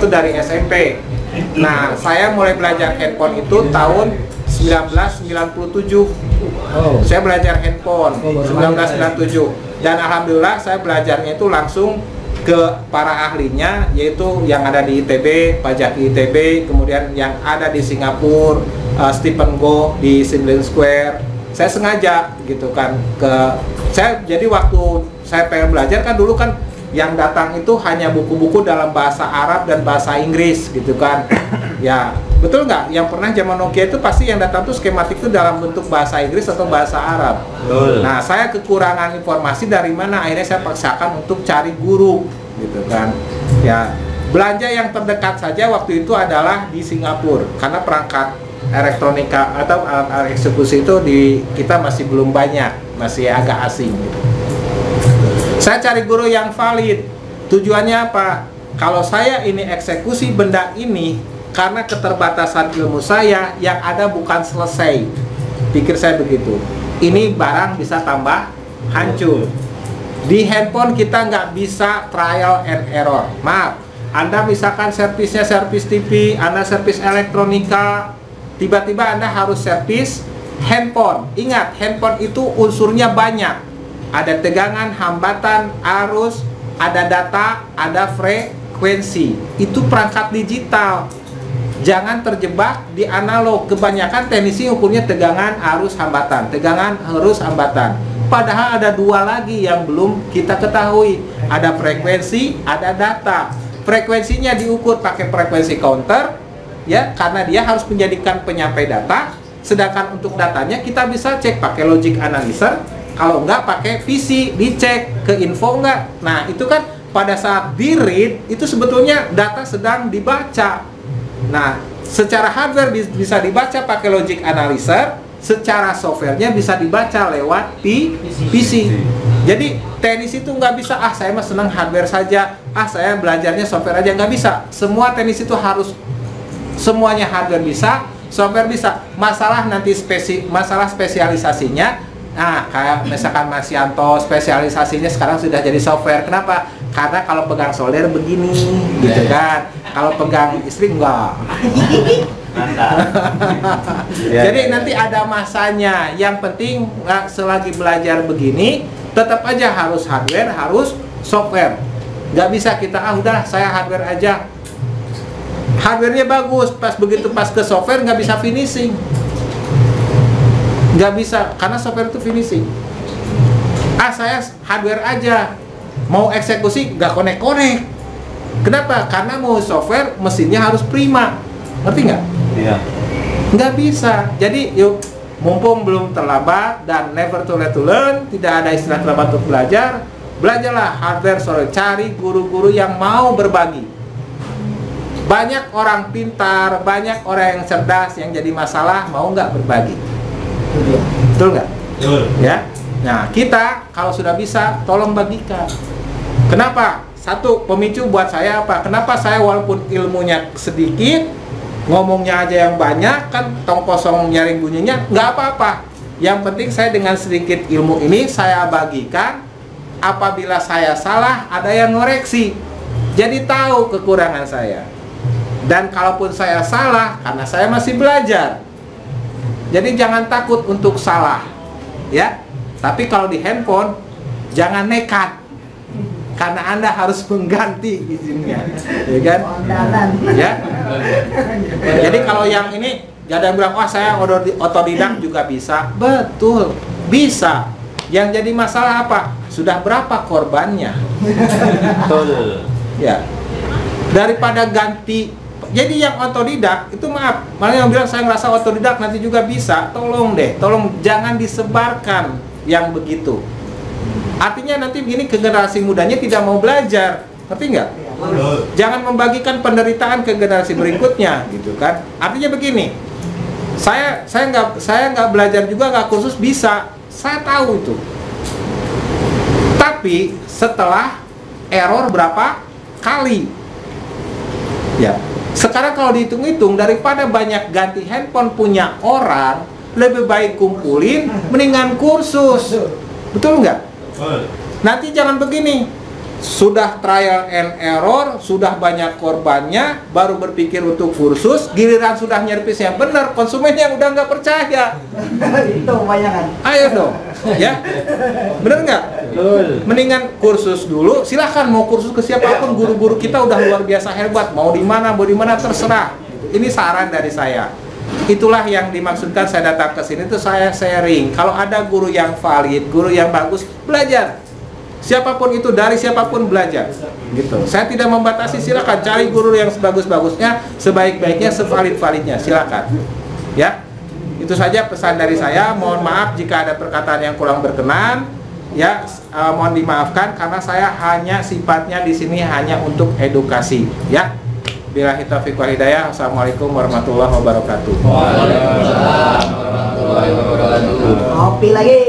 itu dari SMP. Nah, saya mulai belajar handphone itu tahun 1997. Saya belajar handphone 1997. Dan alhamdulillah saya belajarnya itu langsung ke para ahlinya, yaitu yang ada di ITB, Pak Jaki ITB, kemudian yang ada di Singapura, Stephen Goh di Sim-Lim Square. Saya sengaja gitu kan jadi waktu saya pengen belajar kan dulu kan yang datang itu hanya buku-buku dalam bahasa Arab dan bahasa Inggris gitu kan. Ya, betul nggak? Yang pernah zaman Nokia itu pasti yang datang tuh skematik itu dalam bentuk bahasa Inggris atau bahasa Arab. Betul. Nah, saya kekurangan informasi dari mana, akhirnya saya paksakan untuk cari guru gitu kan. Ya, belanja yang terdekat saja waktu itu adalah di Singapura karena perangkat elektronika atau alat eksekusi itu di kita masih belum banyak, masih agak asing gitu. Saya cari guru yang valid. Tujuannya apa? Kalau saya ini eksekusi benda ini karena keterbatasan ilmu saya, yang ada bukan selesai. Pikir saya begitu. Ini barang bisa tambah hancur. Di handphone kita nggak bisa trial and error. Maaf, Anda misalkan servisnya servis TV, Anda servis elektronika, tiba-tiba Anda harus servis handphone. Ingat, handphone itu unsurnya banyak. Ada tegangan, hambatan, arus, ada data, ada frekuensi. Itu perangkat digital. Jangan terjebak di analog. Kebanyakan teknisi ukurnya tegangan, arus, hambatan. Tegangan, arus, hambatan. Padahal ada dua lagi yang belum kita ketahui. Ada frekuensi, ada data. Frekuensinya diukur pakai frekuensi counter, ya, karena dia harus menjadikan penyampai data. Sedangkan untuk datanya kita bisa cek pakai logic analyzer. Kalau enggak pakai PC, dicek ke info enggak. Nah, itu kan pada saat di read itu sebetulnya data sedang dibaca. Nah, secara hardware bisa dibaca pakai logic analyzer, secara softwarenya bisa dibaca lewat PC. Jadi teknis itu nggak bisa, saya mah senang hardware saja, saya belajarnya software aja, nggak bisa. Semua teknis itu harus semuanya hardware bisa, software bisa. Masalah nanti masalah spesialisasinya. Nah, kayak misalkan Mas Yanto spesialisasinya sekarang sudah jadi software. Kenapa? Karena kalau pegang solder begini, gitu kan. Kalau pegang istri enggak. Jadi nanti ada masanya. Yang penting selagi belajar begini, tetap aja harus hardware, harus software. Nggak bisa kita udah saya hardware aja. Hardware-nya bagus, begitu pas ke software nggak bisa finishing. Nggak bisa, karena software itu finishing. Saya hardware aja, mau eksekusi nggak konek-konek. Kenapa? Karena mau software mesinnya harus prima. Ngerti nggak? Iya. Nggak bisa. Jadi yuk, mumpung belum terlambat dan never too late to learn, tidak ada istilah terlambat untuk belajar. Belajarlah hardware, cari guru-guru yang mau berbagi. Banyak orang pintar, banyak orang yang cerdas, yang jadi masalah mau nggak berbagi. Betul nggak? Ya. Nah, kita kalau sudah bisa, tolong bagikan. Kenapa? Satu, pemicu buat saya apa? Kenapa saya walaupun ilmunya sedikit, ngomongnya aja yang banyak, kan tong kosong nyaring bunyinya, nggak apa-apa. Yang penting saya dengan sedikit ilmu ini, saya bagikan. Apabila saya salah, ada yang ngoreksi. Jadi tahu kekurangan saya. Dan kalaupun saya salah, karena saya masih belajar. Jadi jangan takut untuk salah, ya. Tapi kalau di handphone, jangan nekat, karena Anda harus mengganti izinnya, ya kan? Ya. Jadi kalau yang ini, gak ada yang bilang, saya otodidak juga bisa. Betul, bisa. Yang jadi masalah apa? Sudah berapa korbannya? Betul. Ya. Daripada ganti. Jadi yang otodidak itu maaf, malah yang bilang saya ngerasa otodidak nanti juga bisa. Tolong deh, tolong jangan disebarkan yang begitu. Artinya nanti begini, ke generasi mudanya tidak mau belajar, ngerti nggak? Jangan membagikan penderitaan ke generasi berikutnya, gitu kan? Artinya begini, saya nggak belajar juga, nggak kursus bisa, saya tahu itu. Tapi setelah error berapa kali, ya. Sekarang kalau dihitung-hitung, daripada banyak ganti handphone punya orang, lebih baik kumpulin, mendingan kursus. Betul nggak? Nanti jangan begini, sudah trial and error, sudah banyak korbannya, baru berpikir untuk kursus, giliran sudah nyervis yang benar, konsumennya udah nggak percaya. Itu kebanyakan. Ayo dong, ya, bener nggak? Mendingan kursus dulu. Silahkan mau kursus ke siapapun, guru-guru kita udah luar biasa hebat. Mau di mana terserah. Ini saran dari saya. Itulah yang dimaksudkan saya datang ke sini tuh saya sharing. Kalau ada guru yang valid, guru yang bagus, belajar. Siapapun itu, dari siapapun belajar gitu. Saya tidak membatasi, silakan cari guru yang sebagus-bagusnya, sebaik-baiknya, sevalid-validnya, silakan. Ya, itu saja pesan dari saya. Mohon maaf jika ada perkataan yang kurang berkenan. Ya, mohon dimaafkan karena saya hanya sifatnya di sini hanya untuk edukasi. Ya, billahi taufiq wal hidayah. Assalamualaikum warahmatullahi wabarakatuh. Waalaikumsalam warahmatullahi wabarakatuh. Kopi lagi.